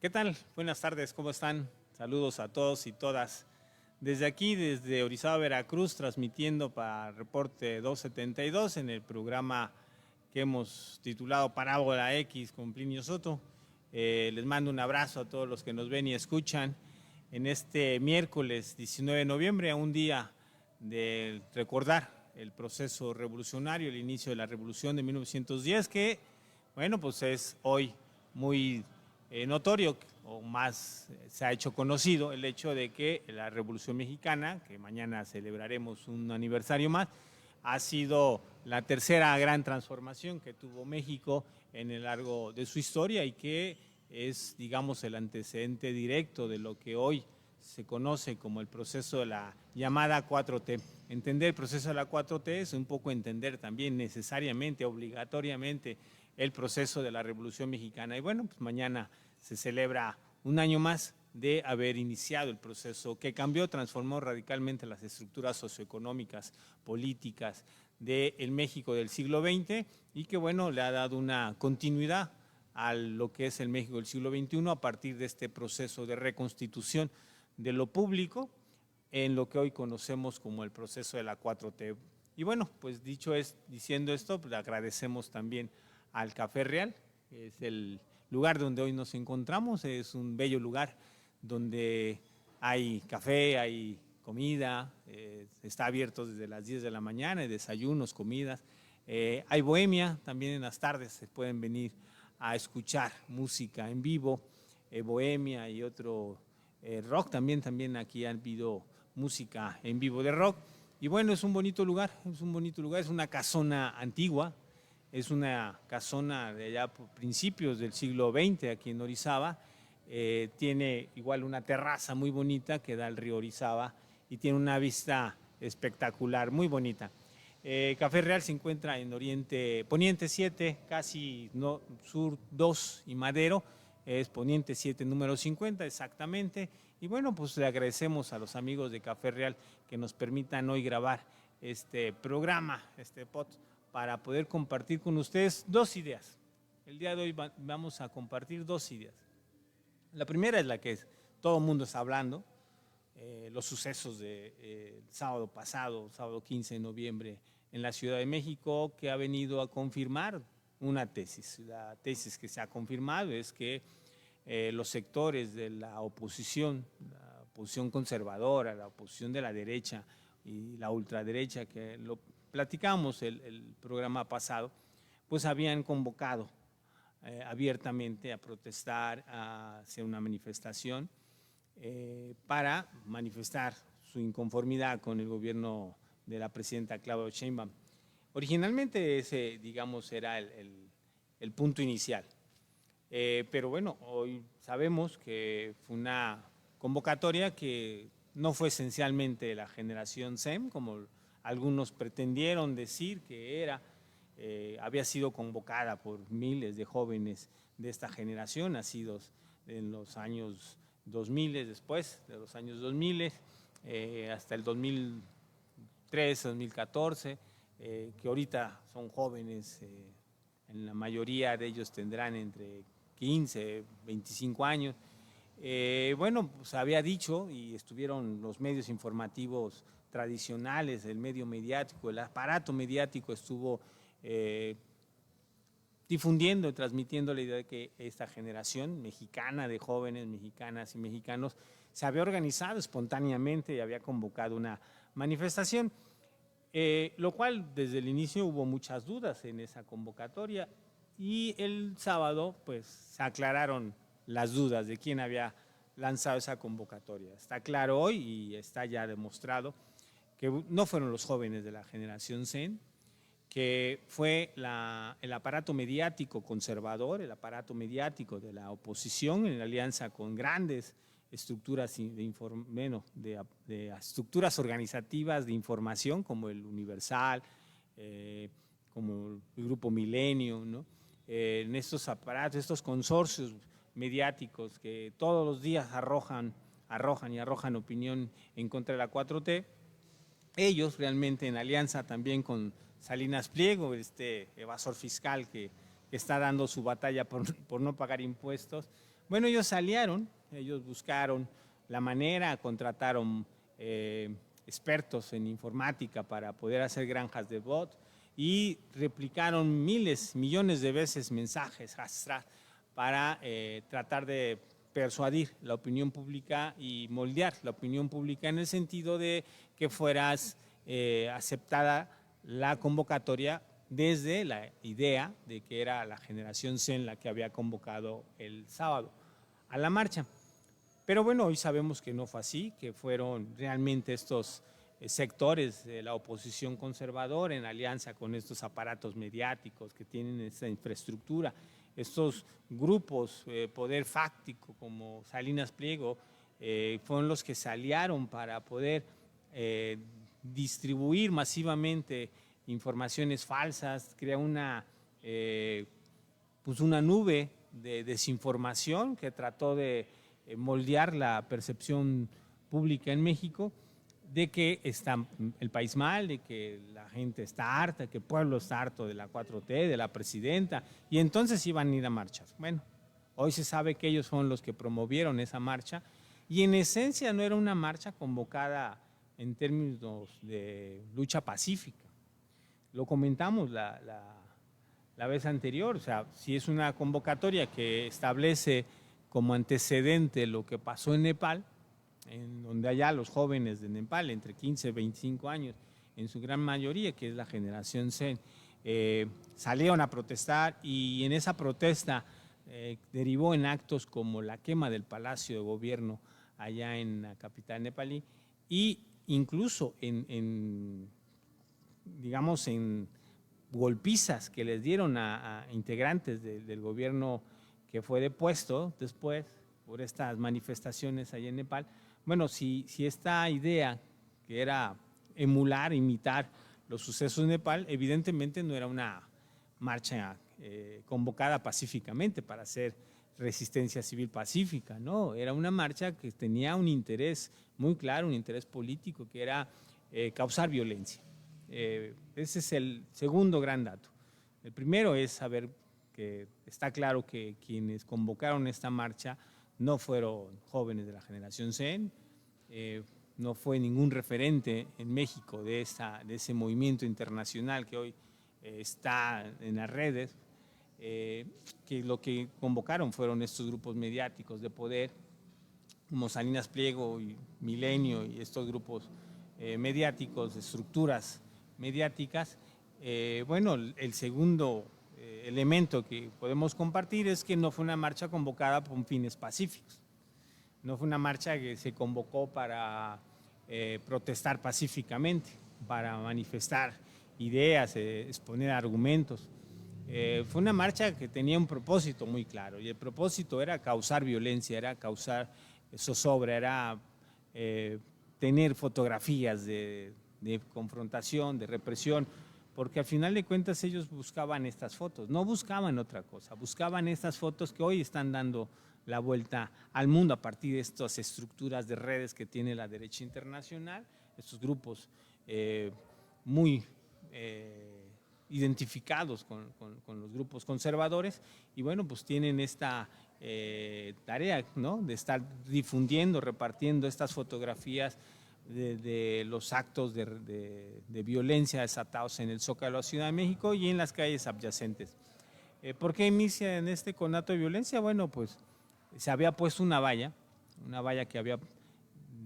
¿Qué tal? Buenas tardes, ¿cómo están? Saludos a todos y todas. Desde aquí, desde Orizaba, Veracruz, transmitiendo para Reporte 272 en el programa que hemos titulado Parábola X con Plinio Soto. Les mando un abrazo a todos los que nos ven y escuchan en este miércoles 19 de noviembre, a un día de recordar el proceso revolucionario, el inicio de la revolución de 1910, que, bueno, pues es hoy muy notorio, o más se ha hecho conocido el hecho de que la Revolución Mexicana, que mañana celebraremos un aniversario más, ha sido la tercera gran transformación que tuvo México en el largo de su historia y que es, digamos, el antecedente directo de lo que hoy se conoce como el proceso de la llamada 4T. Entender el proceso de la 4T es un poco entender también necesariamente, obligatoriamente, el proceso de la Revolución Mexicana. Y bueno, pues mañana se celebra un año más de haber iniciado el proceso que cambió, transformó radicalmente las estructuras socioeconómicas, políticas del México del siglo XX y que, bueno, le ha dado una continuidad a lo que es el México del siglo XXI a partir de este proceso de reconstitución de lo público en lo que hoy conocemos como el proceso de la 4T. Y bueno, pues diciendo esto, pues le agradecemos también al Café Real, que es el lugar donde hoy nos encontramos. Es un bello lugar donde hay café, hay comida, está abierto desde las 10 de la mañana, hay desayunos, comidas, hay bohemia, también en las tardes se pueden venir a escuchar música en vivo, bohemia y otro rock, también aquí han habido música en vivo de rock. Y bueno, es un bonito lugar, es una casona antigua, es una casona de allá por principios del siglo XX aquí en Orizaba. Tiene igual una terraza muy bonita que da al río Orizaba y tiene una vista espectacular, muy bonita. Café Real se encuentra en Poniente 7, casi Sur 2 y Madero, es Poniente 7, número 50 exactamente. Y bueno, pues le agradecemos a los amigos de Café Real que nos permitan hoy grabar este programa, este podcast, para poder compartir con ustedes dos ideas. El día de hoy vamos a compartir dos ideas. La primera es la que todo el mundo está hablando, los sucesos del sábado pasado, sábado 15 de noviembre, en la Ciudad de México, que ha venido a confirmar una tesis. La tesis que se ha confirmado es que los sectores de la oposición conservadora, la oposición de la derecha y la ultraderecha, que lo platicamos el programa pasado, pues habían convocado abiertamente a protestar, a hacer una manifestación para manifestar su inconformidad con el gobierno de la presidenta Claudia Sheinbaum. Originalmente ese, digamos, era el punto inicial. Pero bueno, hoy sabemos que fue una convocatoria que no fue esencialmente la generación SEM, como algunos pretendieron decir que era. Había sido convocada por miles de jóvenes de esta generación, nacidos en los años 2000, después de los años 2000, hasta el 2003, 2014, que ahorita son jóvenes, en la mayoría de ellos tendrán entre 15, 25 años. Bueno, pues había dicho, y estuvieron los medios informativos tradicionales, el medio mediático, el aparato mediático estuvo difundiendo y transmitiendo la idea de que esta generación mexicana de jóvenes mexicanas y mexicanos se había organizado espontáneamente y había convocado una manifestación, lo cual desde el inicio hubo muchas dudas en esa convocatoria y el sábado pues se aclararon las dudas de quién había lanzado esa convocatoria. Está claro hoy y está ya demostrado que no fueron los jóvenes de la generación Zen, que fue el aparato mediático conservador, el aparato mediático de la oposición en alianza con grandes estructuras de estructuras organizativas de información como el Universal, como el Grupo Milenio, ¿no? En estos aparatos, estos consorcios mediáticos que todos los días arrojan opinión en contra de la 4T, ellos realmente en alianza también con Salinas Pliego, este evasor fiscal que está dando su batalla por no pagar impuestos, Bueno, ellos salieron, ellos buscaron la manera, contrataron expertos en informática para poder hacer granjas de bot y replicaron miles, millones de veces mensajes para tratar de persuadir la opinión pública y moldear la opinión pública en el sentido de que fueras aceptada la convocatoria desde la idea de que era la generación Zen la que había convocado el sábado a la marcha. Pero bueno, hoy sabemos que no fue así, que fueron realmente estos sectores de la oposición conservadora en alianza con estos aparatos mediáticos que tienen esta infraestructura, estos grupos, poder fáctico como Salinas Pliego, fueron los que se aliaron para poder distribuir masivamente informaciones falsas, crear pues una nube de desinformación que trató de moldear la percepción pública en México de que está el país mal, de que la gente está harta, que el pueblo está harto de la 4T, de la presidenta, y entonces iban a ir a marchar. Bueno, hoy se sabe que ellos son los que promovieron esa marcha y en esencia no era una marcha convocada en términos de lucha pacífica. Lo comentamos la vez anterior, o sea, si es una convocatoria que establece como antecedente lo que pasó en Nepal, en donde allá los jóvenes de Nepal, entre 15 y 25 años, en su gran mayoría, que es la generación Zen, salieron a protestar y en esa protesta derivó en actos como la quema del Palacio de Gobierno allá en la capital nepalí y incluso digamos, en golpizas que les dieron a integrantes del gobierno que fue depuesto después por estas manifestaciones allá en Nepal. Bueno, si esta idea que era emular, imitar los sucesos de Nepal, evidentemente no era una marcha convocada pacíficamente para hacer resistencia civil pacífica, no, era una marcha que tenía un interés muy claro, un interés político, que era causar violencia. Ese es el segundo gran dato. El primero es saber que está claro que quienes convocaron esta marcha no fueron jóvenes de la generación Zen, no fue ningún referente en México de ese movimiento internacional que hoy está en las redes, que lo que convocaron fueron estos grupos mediáticos de poder, como Salinas Pliego y Milenio y estos grupos mediáticos, estructuras mediáticas. Bueno, el segundo elemento que podemos compartir es que no fue una marcha convocada con fines pacíficos. No fue una marcha que se convocó para protestar pacíficamente, para manifestar ideas, exponer argumentos. Fue una marcha que tenía un propósito muy claro y el propósito era causar violencia, era causar zozobra, era tener fotografías de confrontación, de represión, porque al final de cuentas ellos buscaban estas fotos, no buscaban otra cosa, buscaban estas fotos que hoy están dando la vuelta al mundo a partir de estas estructuras de redes que tiene la derecha internacional, estos grupos muy identificados con los grupos conservadores y bueno, pues tienen esta tarea, ¿no?, de estar difundiendo, repartiendo estas fotografías de los actos de violencia desatados en el Zócalo de la Ciudad de México y en las calles adyacentes. ¿Por qué inicia en este conato de violencia? Bueno, pues se había puesto una valla que había,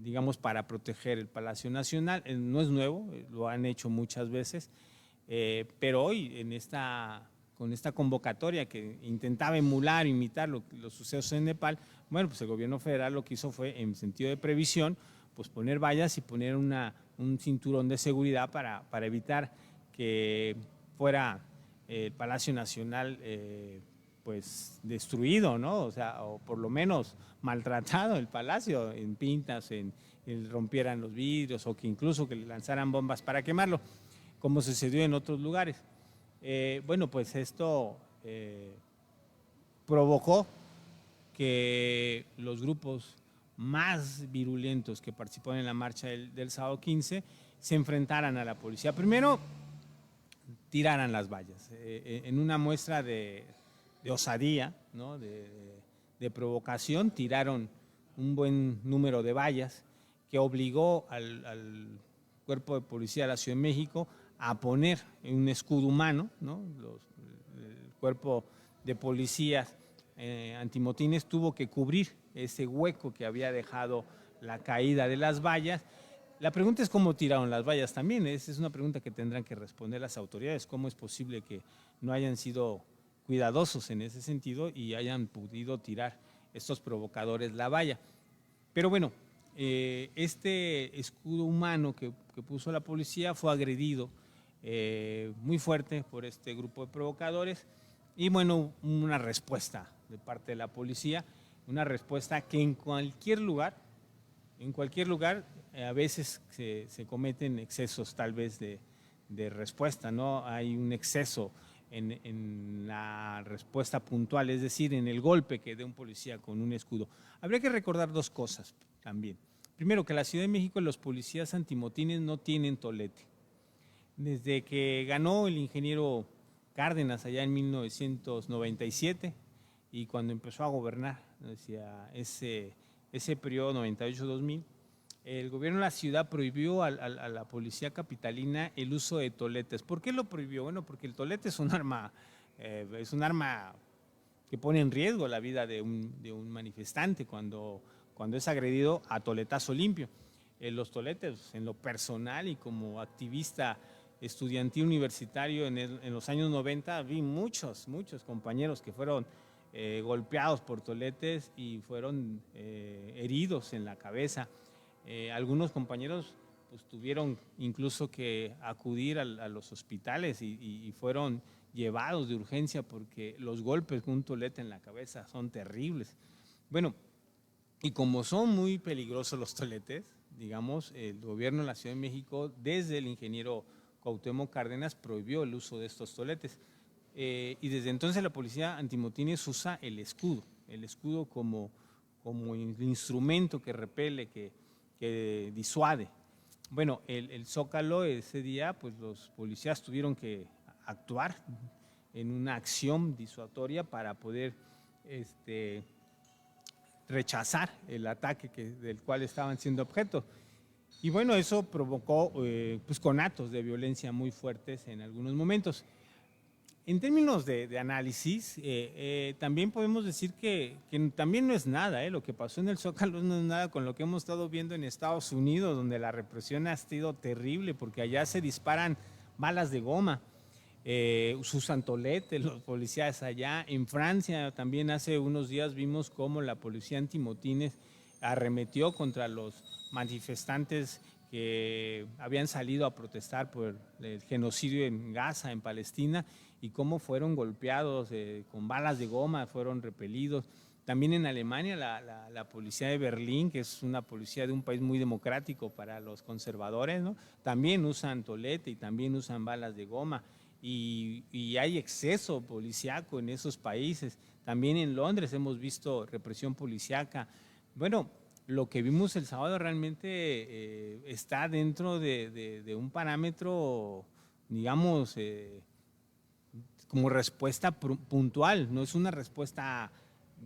digamos, para proteger el Palacio Nacional. No es nuevo, lo han hecho muchas veces, pero hoy con esta convocatoria que intentaba emular, imitar los sucesos en Nepal, bueno, pues el gobierno federal lo que hizo fue, en sentido de previsión, pues poner vallas y poner un cinturón de seguridad para evitar que fuera el Palacio Nacional pues destruido, ¿no? O sea, o por lo menos maltratado el palacio, en pintas, en rompieran los vidrios o que incluso que le lanzaran bombas para quemarlo, como sucedió en otros lugares. Bueno, pues esto provocó que los grupos más virulentos que participaron en la marcha del sábado 15 se enfrentaran a la policía. Primero, tiraran las vallas, en una muestra de osadía, ¿no?, de de provocación, tiraron un buen número de vallas que obligó al Cuerpo de Policía de la Ciudad de México a poner un escudo humano, ¿no? El Cuerpo de Policías antimotines tuvo que cubrir ese hueco que había dejado la caída de las vallas. La pregunta es cómo tiraron las vallas también. Esa es una pregunta que tendrán que responder las autoridades. ¿Cómo es posible que no hayan sido cuidadosos en ese sentido y hayan podido tirar estos provocadores la valla? Pero bueno, este escudo humano que puso la policía fue agredido muy fuerte por este grupo de provocadores y bueno, una respuesta de parte de la policía, una respuesta que en cualquier lugar a veces se cometen excesos tal vez de respuesta, ¿no? Hay un exceso en la respuesta puntual, es decir, en el golpe que dé un policía con un escudo. Habría que recordar dos cosas también. Primero, que en la Ciudad de México los policías antimotines no tienen tolete. Desde que ganó el ingeniero Cárdenas allá en 1997 y cuando empezó a gobernar hacia ese periodo 98-2000, el gobierno de la ciudad prohibió a la policía capitalina el uso de toletes. ¿Por qué lo prohibió? Bueno, porque el tolete es un arma que pone en riesgo la vida de un manifestante cuando es agredido a toletazo limpio. Los toletes, en lo personal y como activista estudiantil universitario en los años 90, vi muchos compañeros que fueron golpeados por toletes y fueron heridos en la cabeza. Algunos compañeros pues, tuvieron incluso que acudir a los hospitales y fueron llevados de urgencia porque los golpes con un tolete en la cabeza son terribles. Bueno, y como son muy peligrosos los toletes, digamos, el gobierno de la Ciudad de México, desde el ingeniero Cuauhtémoc Cárdenas, prohibió el uso de estos toletes. Y desde entonces la policía antimotines usa el escudo como instrumento que repele, que disuade. Bueno, el Zócalo ese día, pues los policías tuvieron que actuar en una acción disuasoria para poder rechazar el ataque del cual estaban siendo objeto. Y bueno, eso provocó pues conatos de violencia muy fuertes en algunos momentos. En términos de análisis, también podemos decir que también no es nada, lo que pasó en el Zócalo no es nada con lo que hemos estado viendo en Estados Unidos, donde la represión ha sido terrible, porque allá se disparan balas de goma, usan toletes los policías allá. En Francia también hace unos días vimos cómo la policía antimotines arremetió contra los manifestantes que habían salido a protestar por el genocidio en Gaza, en Palestina, y cómo fueron golpeados con balas de goma, fueron repelidos. También en Alemania la policía de Berlín, que es una policía de un país muy democrático para los conservadores, ¿no? También usan tolete y también usan balas de goma. Y hay exceso policíaco en esos países. También en Londres hemos visto represión policíaca. Bueno, lo que vimos el sábado realmente está dentro de un parámetro, digamos, como respuesta puntual, no es una respuesta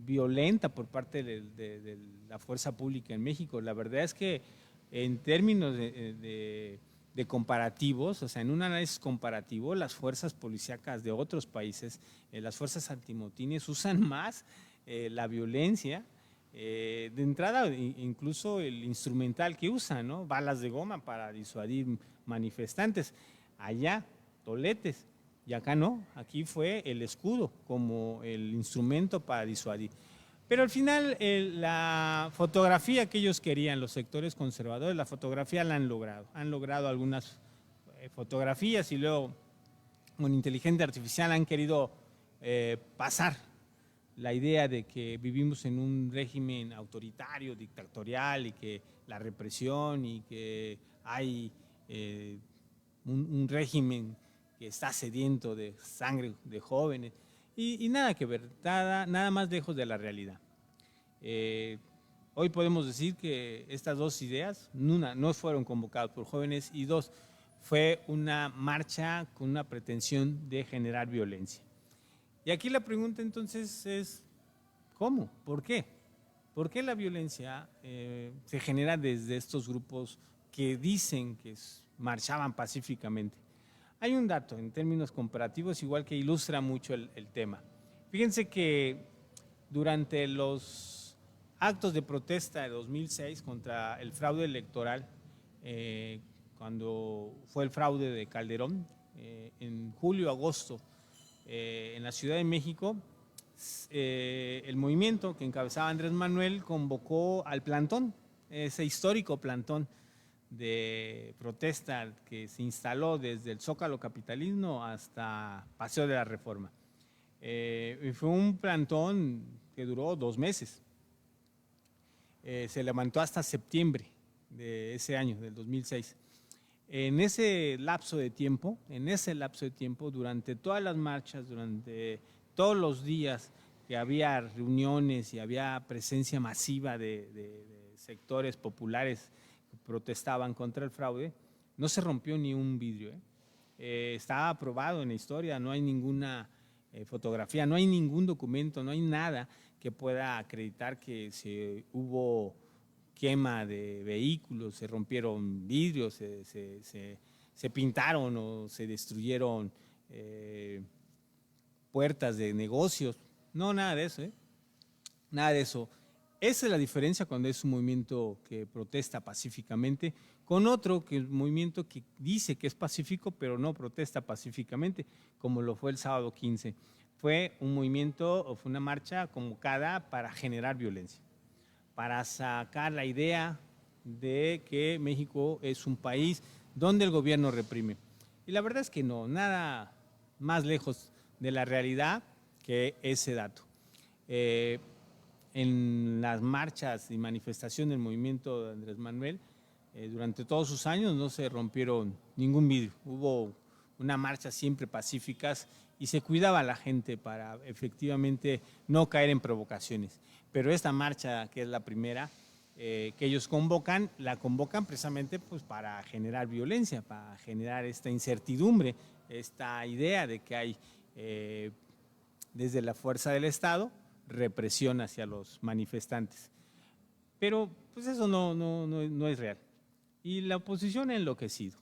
violenta por parte de la fuerza pública en México. La verdad es que en términos de comparativos, o sea, en un análisis comparativo, las fuerzas policíacas de otros países, las fuerzas antimotines usan más la violencia, de entrada incluso el instrumental que usan, ¿no? Balas de goma para disuadir manifestantes. Allá, toletes. Y acá no, aquí fue el escudo como el instrumento para disuadir. Pero al final la fotografía que ellos querían, los sectores conservadores, la fotografía la han logrado. Han logrado algunas fotografías y luego con inteligencia artificial han querido pasar la idea de que vivimos en un régimen autoritario, dictatorial y que la represión y que hay un régimen que está sediento de sangre de jóvenes y nada que ver, nada más lejos de la realidad. Hoy podemos decir que estas dos ideas, una, no fueron convocadas por jóvenes y dos, fue una marcha con una pretensión de generar violencia. Y aquí la pregunta entonces es, ¿Cómo? ¿Por qué? ¿Por qué la violencia se genera desde estos grupos que dicen que marchaban pacíficamente? Hay un dato en términos comparativos, igual que ilustra mucho el tema. Fíjense que durante los actos de protesta de 2006 contra el fraude electoral, cuando fue el fraude de Calderón, en julio-agosto, en la Ciudad de México, el movimiento que encabezaba Andrés Manuel convocó al plantón, ese histórico plantón de protesta que se instaló desde el Zócalo capitalino hasta Paseo de la Reforma. Fue un plantón que duró 2 meses. Se levantó hasta septiembre de ese año, del 2006. En ese lapso de tiempo, durante todas las marchas, durante todos los días que había reuniones y había presencia masiva de sectores populares que protestaban contra el fraude, no se rompió ni un vidrio. Está aprobado en la historia, no hay ninguna fotografía, no hay ningún documento, no hay nada que pueda acreditar que hubo quema de vehículos, se rompieron vidrios, se pintaron o se destruyeron puertas de negocios. No, nada de eso, nada de eso. Esa es la diferencia cuando es un movimiento que protesta pacíficamente con otro que es un movimiento que dice que es pacífico pero no protesta pacíficamente, como lo fue el sábado 15. Fue un movimiento, fue una marcha convocada para generar violencia, para sacar la idea de que México es un país donde el gobierno reprime. Y la verdad es que no, nada más lejos de la realidad que ese dato. En las marchas y manifestaciones del movimiento de Andrés Manuel, durante todos sus años no se rompieron ningún vidrio. Hubo una marcha siempre pacíficas y se cuidaba a la gente para efectivamente no caer en provocaciones. Pero esta marcha, que es la primera que ellos convocan, la convocan precisamente pues, para generar violencia, para generar esta incertidumbre, esta idea de que hay desde la fuerza del Estado represión hacia los manifestantes. Pero pues eso no es real. Y la oposición ha enloquecido.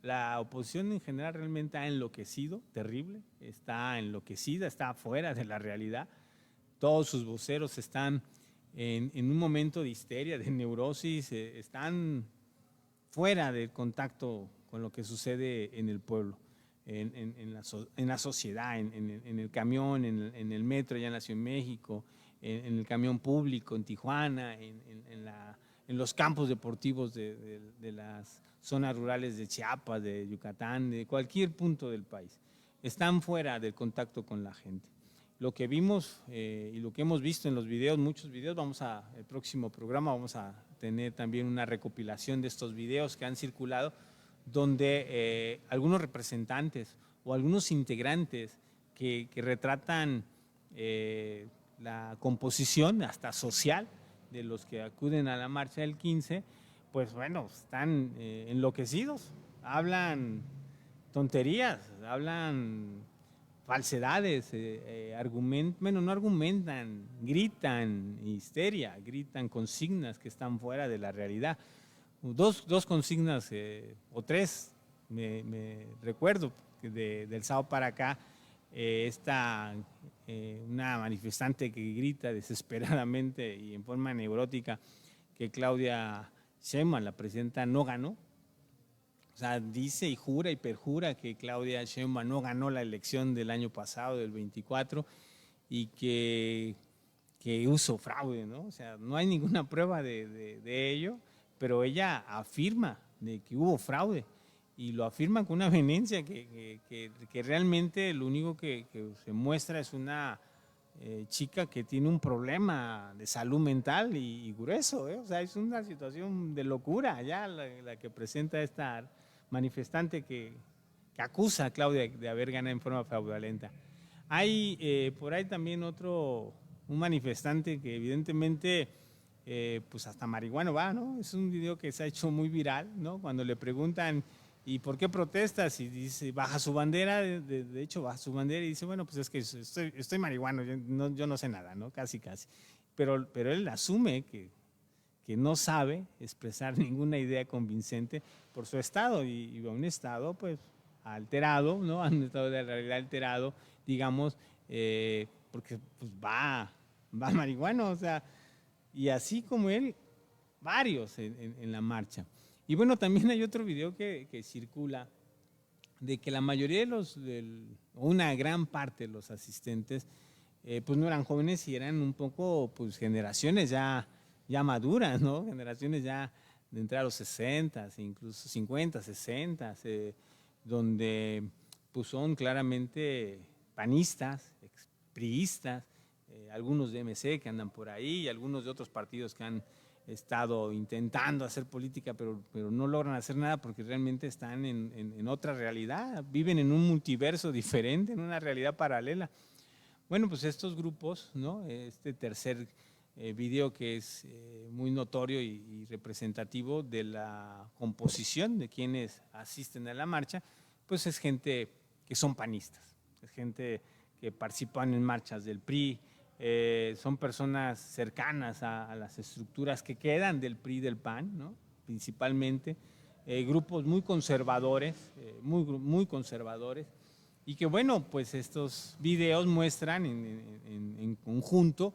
La oposición en general realmente ha enloquecido, terrible, está enloquecida, está fuera de la realidad. Todos sus voceros están en un momento de histeria, de neurosis, están fuera del contacto con lo que sucede en el pueblo, en la sociedad, en el camión, en el metro allá en la Ciudad de México, en el camión público en Tijuana, en los campos deportivos de las zonas rurales de Chiapas, de Yucatán, de cualquier punto del país. Están fuera del contacto con la gente. Lo que vimos y lo que hemos visto en los videos, muchos videos, el próximo programa vamos a tener también una recopilación de estos videos que han circulado, donde algunos representantes o algunos integrantes que retratan la composición hasta social de los que acuden a la marcha del 15, pues bueno, están enloquecidos, hablan tonterías, hablan falsedades, no argumentan, gritan histeria, gritan consignas que están fuera de la realidad. Dos consignas o tres, me recuerdo del sábado para acá, una manifestante que grita desesperadamente y en forma neurótica que Claudia Sheinbaum, la presidenta, no ganó. O sea, dice y jura y perjura que Claudia Sheinbaum no ganó la elección del año pasado, del 24, y que usó fraude, ¿no? O sea, no hay ninguna prueba de ello, pero ella afirma de que hubo fraude y lo afirma con una vehemencia que realmente lo único que se muestra es una chica que tiene un problema de salud mental y grueso, o sea, es una situación de locura ya la que presenta esta manifestante que acusa a Claudia de haber ganado en forma fraudulenta. Hay por ahí también un manifestante que evidentemente pues hasta marihuana va, ¿no? Es un video que se ha hecho muy viral, ¿no? Cuando le preguntan ¿Y por qué protestas? Y dice, baja su bandera, de hecho baja su bandera y dice, bueno, pues es que estoy marihuano, yo no sé nada, ¿no? Casi. Pero él asume que no sabe expresar ninguna idea convincente por su estado y un estado pues alterado, ¿no? Un estado de realidad alterado, digamos, porque pues va marihuano, o sea, y así como él, varios en la marcha. Y bueno, también hay otro video que circula de que la mayoría una gran parte de los asistentes, pues no eran jóvenes y eran un poco, pues generaciones ya maduras, ¿no? Generaciones ya de entrar a los 60, incluso 50, 60, donde pues son claramente panistas, expriistas, algunos de MC que andan por ahí y algunos de otros partidos que han estado intentando hacer política, pero no logran hacer nada porque realmente están en otra realidad, viven en un multiverso diferente, en una realidad paralela. Bueno, pues estos grupos, ¿no? Este tercer video que es muy notorio y representativo de la composición de quienes asisten a la marcha, pues es gente que son panistas, es gente que participan en marchas del PRI, son personas cercanas a las estructuras que quedan del PRI y del PAN, ¿no? Principalmente, grupos muy conservadores, muy conservadores, y que bueno, pues estos videos muestran en conjunto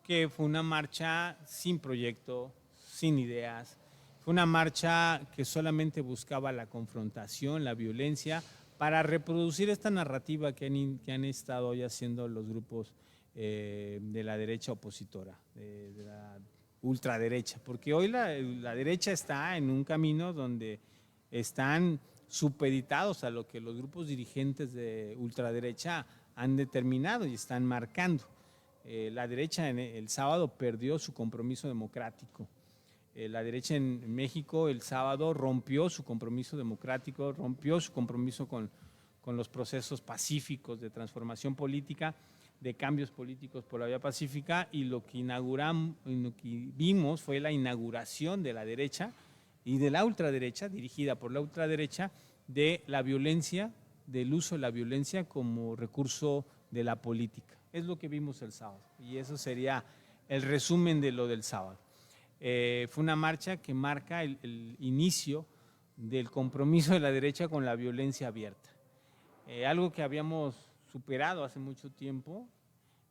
que fue una marcha sin proyecto, sin ideas, fue una marcha que solamente buscaba la confrontación, la violencia, para reproducir esta narrativa que han estado hoy haciendo los grupos de la derecha opositora, de la ultraderecha, porque hoy la derecha está en un camino donde están supeditados a lo que los grupos dirigentes de ultraderecha han determinado y están marcando. La derecha el sábado perdió su compromiso democrático. La derecha en México el sábado rompió su compromiso democrático, rompió su compromiso con los procesos pacíficos de transformación política, de cambios políticos por la vía pacífica, y lo que vimos fue la inauguración de la derecha y de la ultraderecha, dirigida por la ultraderecha, de la violencia, del uso de la violencia como recurso de la política. Es lo que vimos el sábado y eso sería el resumen de lo del sábado. Fue una marcha que marca el inicio del compromiso de la derecha con la violencia abierta. Algo que habíamos superado hace mucho tiempo.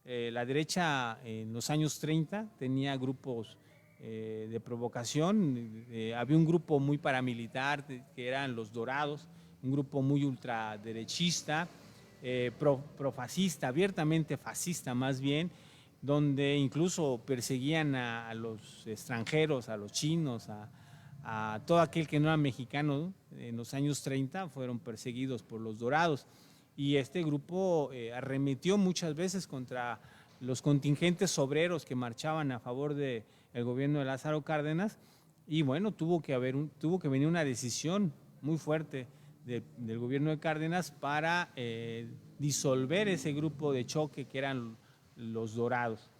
La derecha en los años 30 tenía grupos de provocación, había un grupo muy paramilitar que eran los Dorados, un grupo muy ultraderechista, profascista, abiertamente fascista más bien, donde incluso perseguían a los extranjeros, a los chinos, a todo aquel que no era mexicano. En los años 30 fueron perseguidos por los Dorados y este grupo arremetió muchas veces contra los contingentes obreros que marchaban a favor del gobierno de Lázaro Cárdenas y bueno, tuvo que venir una decisión muy fuerte del gobierno de Cárdenas para disolver ese grupo de choque que eran los Dorados.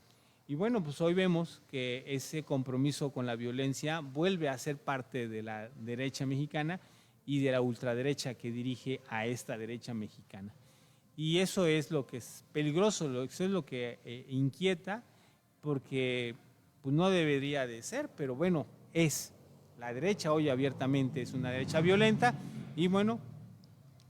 Y bueno, pues hoy vemos que ese compromiso con la violencia vuelve a ser parte de la derecha mexicana y de la ultraderecha que dirige a esta derecha mexicana. Y eso es lo que es peligroso, eso es lo que inquieta, porque pues no debería de ser, pero bueno, es. La derecha hoy abiertamente es una derecha violenta y bueno,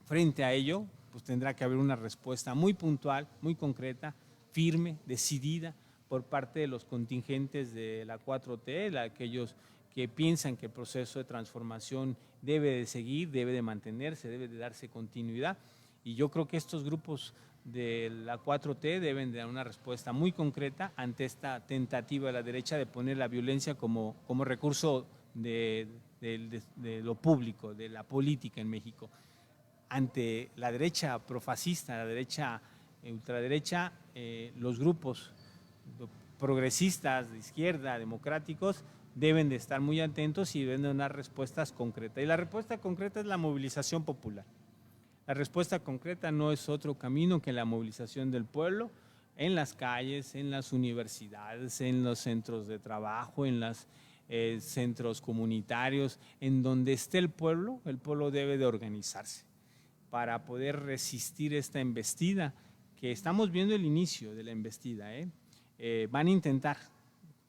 frente a ello, pues tendrá que haber una respuesta muy puntual, muy concreta, firme, decidida por parte de los contingentes de la 4T, aquellos que piensan que el proceso de transformación debe de seguir, debe de mantenerse, debe de darse continuidad. Y yo creo que estos grupos de la 4T deben de dar una respuesta muy concreta ante esta tentativa de la derecha de poner la violencia como recurso de lo público, de la política en México. Ante la derecha profascista, la derecha ultraderecha, los grupos progresistas, de izquierda, democráticos, deben de estar muy atentos y deben de dar respuestas concretas. Y la respuesta concreta es la movilización popular. La respuesta concreta no es otro camino que la movilización del pueblo en las calles, en las universidades, en los centros de trabajo, en las centros comunitarios, en donde esté el pueblo debe de organizarse para poder resistir esta embestida, que estamos viendo el inicio de la embestida. Van a intentar,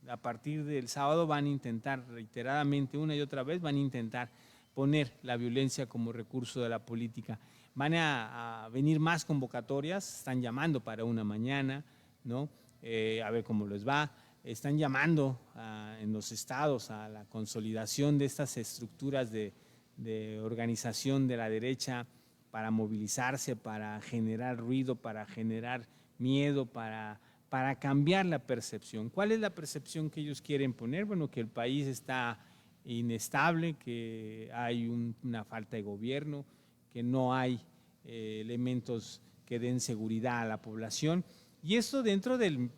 a partir del sábado van a intentar reiteradamente, una y otra vez, van a intentar poner la violencia como recurso de la política. Van a venir más convocatorias, están llamando para una mañana, ¿no? A ver cómo les va. Están llamando en los estados a la consolidación de estas estructuras de organización de la derecha para movilizarse, para generar ruido, para generar miedo, para cambiar la percepción. ¿Cuál es la percepción que ellos quieren poner? Bueno, que el país está inestable, que hay una falta de gobierno, que no hay elementos que den seguridad a la población. Y esto dentro del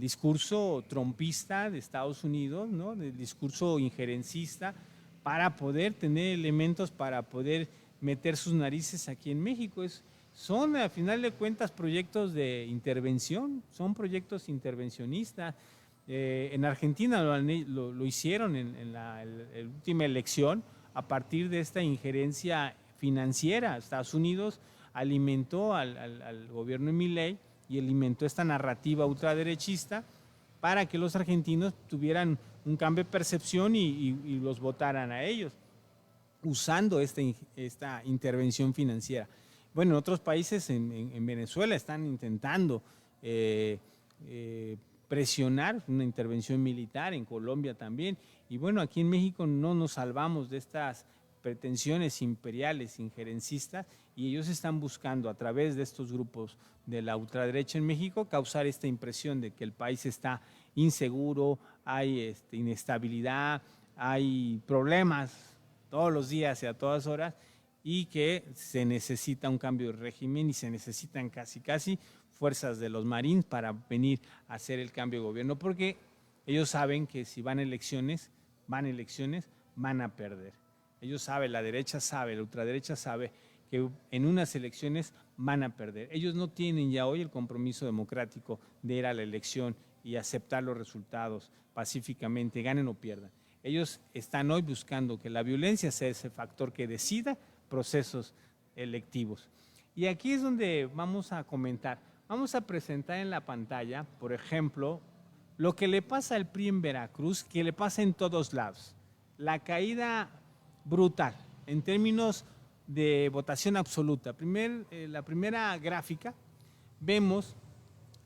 discurso trumpista de Estados Unidos, ¿no? Del discurso injerencista, para poder tener elementos para poder meter sus narices aquí en México. Son, a final de cuentas, proyectos de intervención, son proyectos intervencionistas. En Argentina lo hicieron en la última elección a partir de esta injerencia financiera. Estados Unidos alimentó al gobierno de Milei y alimentó esta narrativa ultraderechista para que los argentinos tuvieran un cambio de percepción y los votaran a ellos, usando esta intervención financiera. Bueno, en otros países, en Venezuela, están intentando presionar una intervención militar, en Colombia también. Y bueno, aquí en México no nos salvamos de estas pretensiones imperiales, injerencistas, y ellos están buscando a través de estos grupos de la ultraderecha en México causar esta impresión de que el país está inseguro, hay inestabilidad, hay problemas todos los días y a todas horas, y que se necesita un cambio de régimen y se necesitan casi fuerzas de los Marines para venir a hacer el cambio de gobierno, porque ellos saben que si van a elecciones, van a perder. Ellos saben, la derecha sabe, la ultraderecha sabe que en unas elecciones van a perder. Ellos no tienen ya hoy el compromiso democrático de ir a la elección y aceptar los resultados pacíficamente, ganen o pierdan. Ellos están hoy buscando que la violencia sea ese factor que decida procesos electivos. Y aquí es donde vamos a comentar, vamos a presentar en la pantalla, por ejemplo, lo que le pasa al PRI en Veracruz, que le pasa en todos lados. La caída brutal en términos de votación absoluta. La primera gráfica, vemos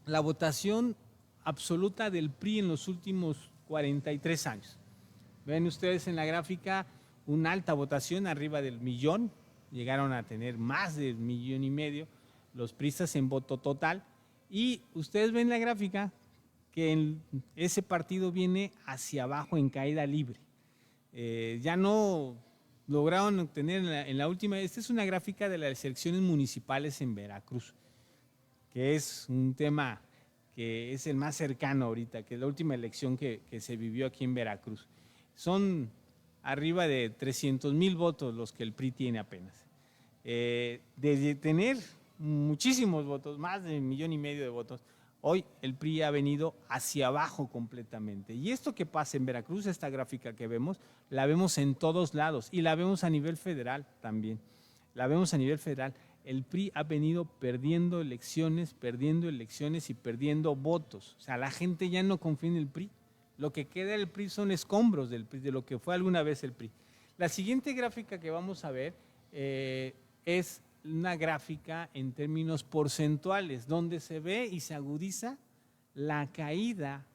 la votación absoluta del PRI en los últimos 43 años. Ven ustedes en la gráfica una alta votación, arriba del 1,000,000, llegaron a tener más de 1,5 millones los priistas en voto total, y ustedes ven la gráfica que ese partido viene hacia abajo en caída libre. Ya no lograron obtener en la última, esta es una gráfica de las elecciones municipales en Veracruz, que es un tema que es el más cercano ahorita, que es la última elección que se vivió aquí en Veracruz. Son arriba de 300,000 votos los que el PRI tiene apenas. De tener muchísimos votos, más de 1,5 millones de votos, hoy el PRI ha venido hacia abajo completamente. Y esto que pasa en Veracruz, esta gráfica que vemos, la vemos en todos lados y la vemos a nivel federal también. La vemos a nivel federal. El PRI ha venido perdiendo elecciones y perdiendo votos. O sea, la gente ya no confía en el PRI. Lo que queda del PRI son escombros del PRI, de lo que fue alguna vez el PRI. La siguiente gráfica que vamos a ver es una gráfica en términos porcentuales, donde se ve y se agudiza la caída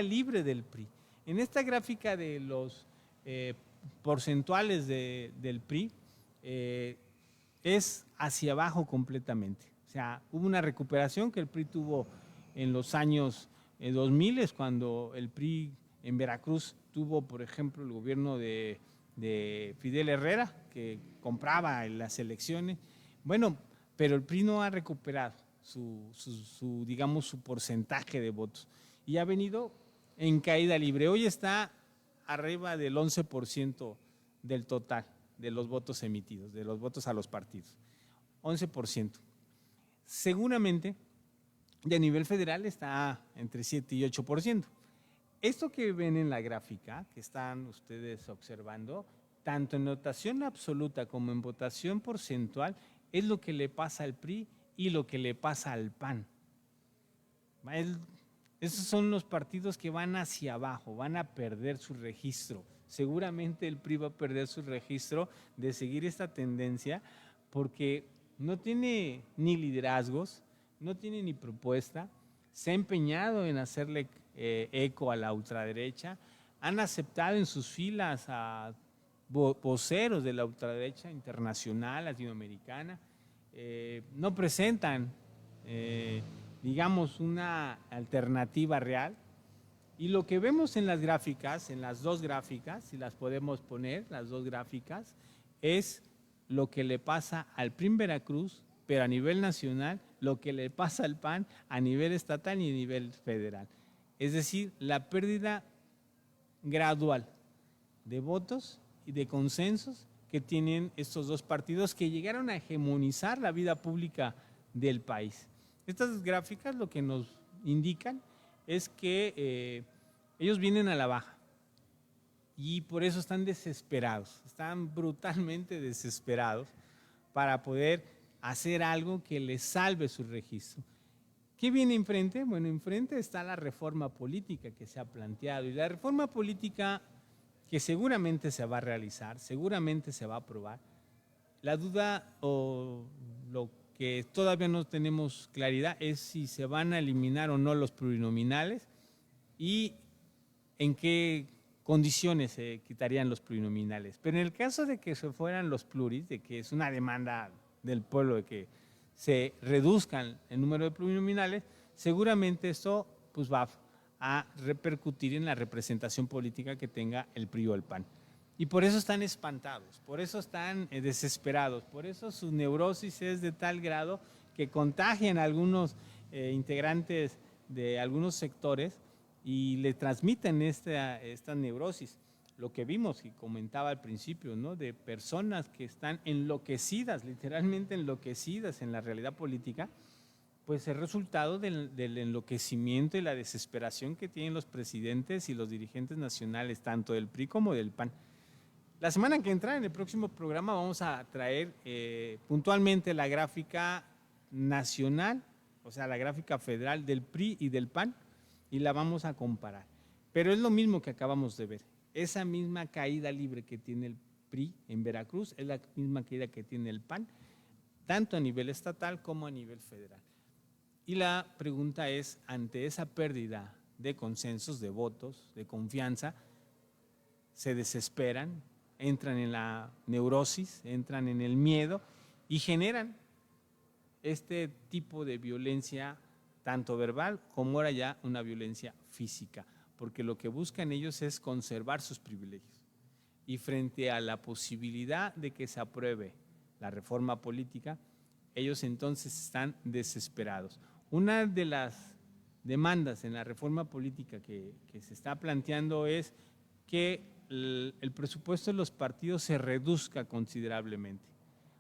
libre del PRI. En esta gráfica de los porcentuales del PRI es hacia abajo completamente. O sea, hubo una recuperación que el PRI tuvo en los años 2000, es cuando el PRI en Veracruz tuvo, por ejemplo, el gobierno de Fidel Herrera, que compraba en las elecciones. Bueno, pero el PRI no ha recuperado digamos, su porcentaje de votos y ha venido en caída libre. Hoy está arriba del 11% del total de los votos emitidos, de los votos a los partidos. 11%. Seguramente, de nivel federal está entre 7 y 8%. Esto que ven en la gráfica, que están ustedes observando, tanto en votación absoluta como en votación porcentual, es lo que le pasa al PRI y lo que le pasa al PAN. Esos son los partidos que van hacia abajo, van a perder su registro. Seguramente el PRI va a perder su registro de seguir esta tendencia porque no tiene ni liderazgos, no tiene ni propuesta, se ha empeñado en hacerle eco a la ultraderecha, han aceptado en sus filas a voceros de la ultraderecha internacional, latinoamericana, no presentan, digamos, una alternativa real. Y lo que vemos en las gráficas, en las dos gráficas, si las podemos poner, las dos gráficas, es lo que le pasa al PRI en Veracruz, pero a nivel nacional, lo que le pasa al PAN a nivel estatal y a nivel federal. Es decir, la pérdida gradual de votos y de consensos que tienen estos dos partidos que llegaron a hegemonizar la vida pública del país. Estas gráficas lo que nos indican es que ellos vienen a la baja y por eso están desesperados, están brutalmente desesperados para poder hacer algo que les salve su registro. ¿Qué viene enfrente? Bueno, enfrente está la reforma política que se ha planteado y la reforma política que seguramente se va a realizar, seguramente se va a aprobar. La duda o lo que todavía no tenemos claridad es si se van a eliminar o no los plurinominales y en qué condiciones se quitarían los plurinominales. Pero en el caso de que se fueran los pluris, de que es una demanda del pueblo de que se reduzcan el número de plurinominales, seguramente esto pues, va a repercutir en la representación política que tenga el PRI o el PAN. Y por eso están espantados, por eso están desesperados, por eso su neurosis es de tal grado que contagian a algunos integrantes de algunos sectores y le transmiten esta neurosis. Lo que vimos y comentaba al principio, ¿no? De personas que están enloquecidas, literalmente enloquecidas en la realidad política, pues el resultado del enloquecimiento y la desesperación que tienen los presidentes y los dirigentes nacionales, tanto del PRI como del PAN. La semana que entra, en el próximo programa, vamos a traer puntualmente la gráfica nacional, o sea, la gráfica federal del PRI y del PAN, y la vamos a comparar. Pero es lo mismo que acabamos de ver. Esa misma caída libre que tiene el PRI en Veracruz es la misma caída que tiene el PAN, tanto a nivel estatal como a nivel federal. Y la pregunta es, ante esa pérdida de consensos, de votos, de confianza, se desesperan, entran en la neurosis, entran en el miedo y generan este tipo de violencia, tanto verbal como ahora ya una violencia física, porque lo que buscan ellos es conservar sus privilegios. Y frente a la posibilidad de que se apruebe la reforma política, ellos entonces están desesperados. Una de las demandas en la reforma política que se está planteando es que el presupuesto de los partidos se reduzca considerablemente.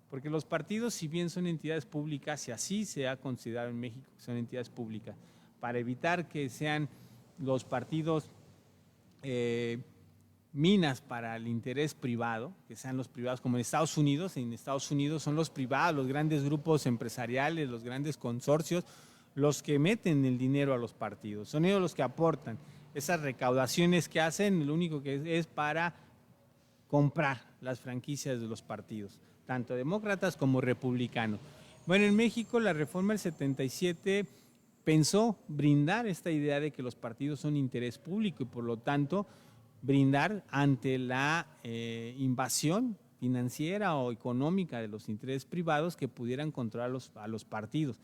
Porque los partidos, si bien son entidades públicas, y así se ha considerado en México que son entidades públicas, para evitar que sean los partidos minas para el interés privado, que sean los privados, como en Estados Unidos son los privados, los grandes grupos empresariales, los grandes consorcios, los que meten el dinero a los partidos, son ellos los que aportan. Esas recaudaciones que hacen, lo único que es para comprar las franquicias de los partidos, tanto demócratas como republicanos. Bueno, en México la reforma del 77 pensó brindar esta idea de que los partidos son interés público y por lo tanto brindar ante la invasión financiera o económica de los intereses privados que pudieran controlar a los partidos.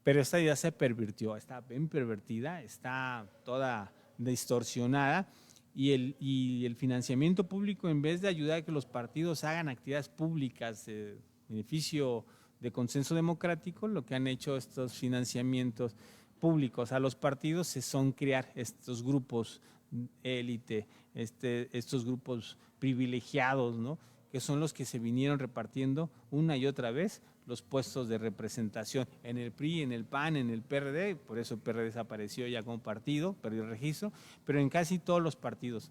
Pero esta idea se pervirtió, está bien pervertida, está toda distorsionada y el financiamiento público, en vez de ayudar a que los partidos hagan actividades públicas de beneficio de consenso democrático, lo que han hecho estos financiamientos públicos a los partidos son crear estos grupos élite, estos grupos privilegiados, ¿no? que son los que se vinieron repartiendo una y otra vez los puestos de representación en el PRI, en el PAN, en el PRD, por eso el PRD desapareció ya como partido, perdió el registro, pero en casi todos los partidos.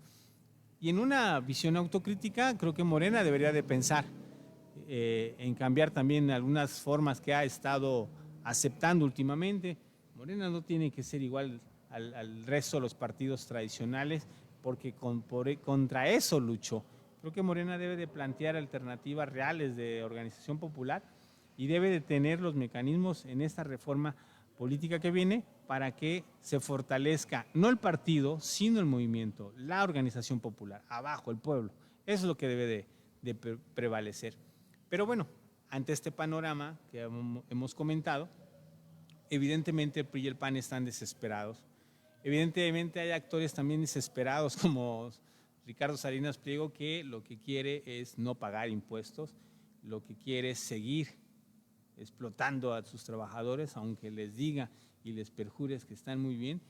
Y en una visión autocrítica, creo que Morena debería de pensar en cambiar también algunas formas que ha estado aceptando últimamente. Morena no tiene que ser igual al resto de los partidos tradicionales, porque contra eso luchó. Creo que Morena debe de plantear alternativas reales de organización popular y debe de tener los mecanismos en esta reforma política que viene para que se fortalezca no el partido, sino el movimiento, la organización popular, abajo, el pueblo. Eso es lo que debe de prevalecer. Pero bueno, ante este panorama que hemos comentado, evidentemente el PRI y el PAN están desesperados. Evidentemente hay actores también desesperados como Ricardo Salinas Pliego, que lo que quiere es no pagar impuestos, lo que quiere es seguir explotando a sus trabajadores, aunque les diga y les perjures que están muy bien.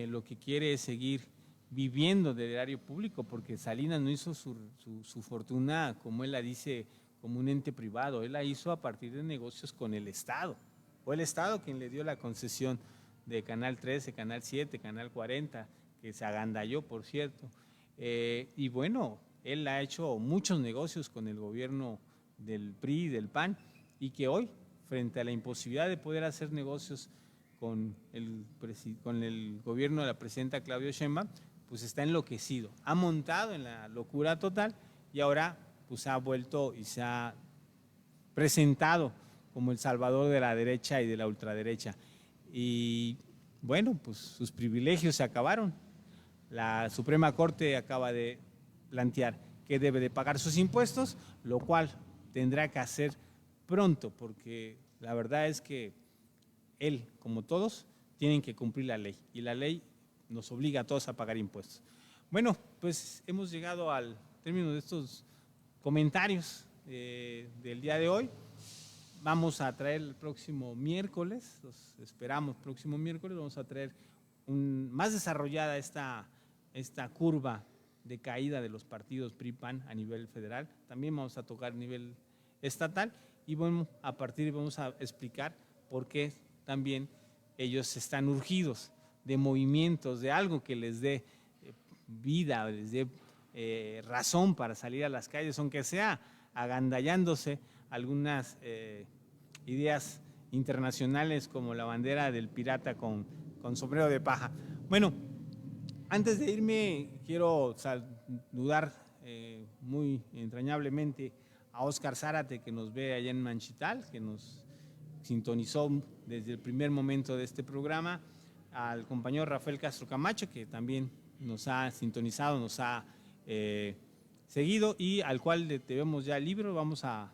Lo que quiere es seguir viviendo del erario público, porque Salinas no hizo su fortuna, como él la dice, como un ente privado, él la hizo a partir de negocios con el Estado. Fue el Estado quien le dio la concesión de Canal 13, Canal 7, Canal 40, que se agandalló, por cierto. Y bueno, él ha hecho muchos negocios con el gobierno del PRI y del PAN, y que hoy, frente a la imposibilidad de poder hacer negocios con el gobierno de la presidenta Claudia Sheinbaum, pues está enloquecido, ha montado en la locura total y ahora pues ha vuelto y se ha presentado como el salvador de la derecha y de la ultraderecha. Y bueno, pues sus privilegios se acabaron. La Suprema Corte acaba de plantear que debe de pagar sus impuestos, lo cual tendrá que hacer pronto, porque la verdad es que él, como todos, tienen que cumplir la ley, y la ley nos obliga a todos a pagar impuestos. Bueno, pues hemos llegado al término de estos comentarios del día de hoy. Vamos a traer el próximo miércoles, los esperamos próximo miércoles, vamos a traer más desarrollada esta curva de caída de los partidos PRI-PAN a nivel federal. También vamos a tocar a nivel estatal y bueno, a partir de vamos a explicar por qué también ellos están urgidos de movimientos, de algo que les dé vida, les dé razón para salir a las calles, aunque sea agandallándose algunas ideas internacionales como la bandera del pirata con sombrero de paja. Bueno, antes de irme quiero saludar muy entrañablemente a Óscar Zárate, que nos ve allá en Manchital, que nos sintonizó desde el primer momento de este programa, al compañero Rafael Castro Camacho, que también nos ha sintonizado, nos ha seguido y al cual le debemos ya el libro. Vamos a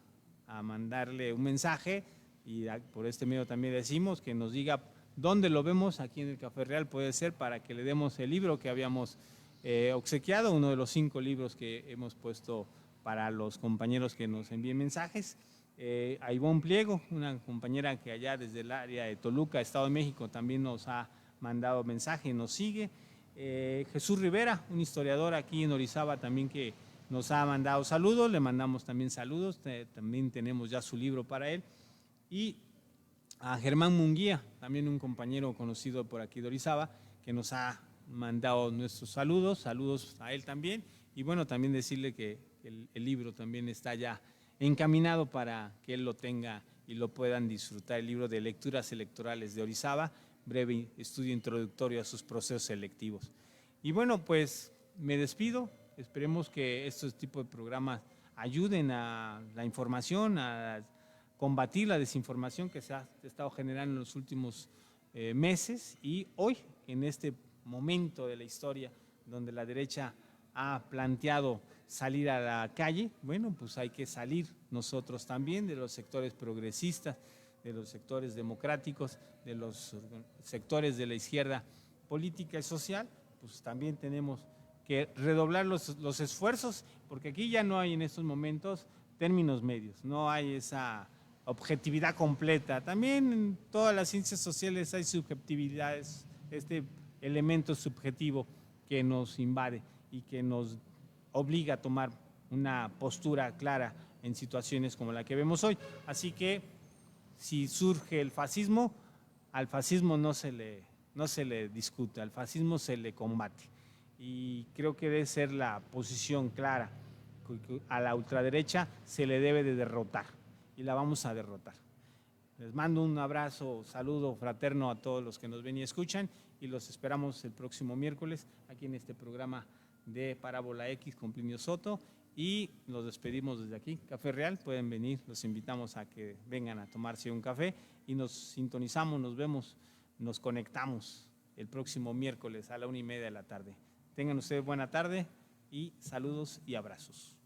mandarle un mensaje y por este medio también decimos que nos diga dónde lo vemos, aquí en el Café Real puede ser, para que le demos el libro que habíamos obsequiado, uno de los 5 libros que hemos puesto para los compañeros que nos envíen mensajes. A Ivonne Pliego, una compañera que allá desde el área de Toluca, Estado de México, también nos ha mandado mensaje y nos sigue. Jesús Rivera, un historiador aquí en Orizaba también, que nos ha mandado saludos, le mandamos también saludos, también tenemos ya su libro para él. Y a Germán Munguía, también un compañero conocido por aquí de Orizaba, que nos ha mandado nuestros saludos a él también. Y bueno, también decirle que el libro también está ya encaminado para que él lo tenga y lo puedan disfrutar, el libro de lecturas electorales de Orizaba, breve estudio introductorio a sus procesos selectivos. Y bueno, pues me despido, esperemos que estos tipos de programas ayuden a la información, a combatir la desinformación que se ha estado generando en los últimos meses, y hoy, en este momento de la historia donde la derecha ha planteado salir a la calle, bueno, pues hay que salir nosotros también de los sectores progresistas, de los sectores democráticos, de los sectores de la izquierda política y social, pues también tenemos que redoblar los esfuerzos, porque aquí ya no hay en estos momentos términos medios, no hay esa objetividad completa. También en todas las ciencias sociales hay subjetividades, este elemento subjetivo que nos invade y que nos obliga a tomar una postura clara en situaciones como la que vemos hoy. Así que si surge el fascismo, al fascismo no se le discute, al fascismo se le combate. Y creo que debe ser la posición clara. A la ultraderecha se le debe de derrotar y la vamos a derrotar. Les mando un abrazo, saludo fraterno a todos los que nos ven y escuchan y los esperamos el próximo miércoles aquí en este programa de Parábola X con Plinio Soto y nos despedimos desde aquí. Café Real, pueden venir, los invitamos a que vengan a tomarse un café y nos sintonizamos, nos vemos, nos conectamos el próximo miércoles a la 1:30 de la tarde. Tengan ustedes buena tarde y saludos y abrazos.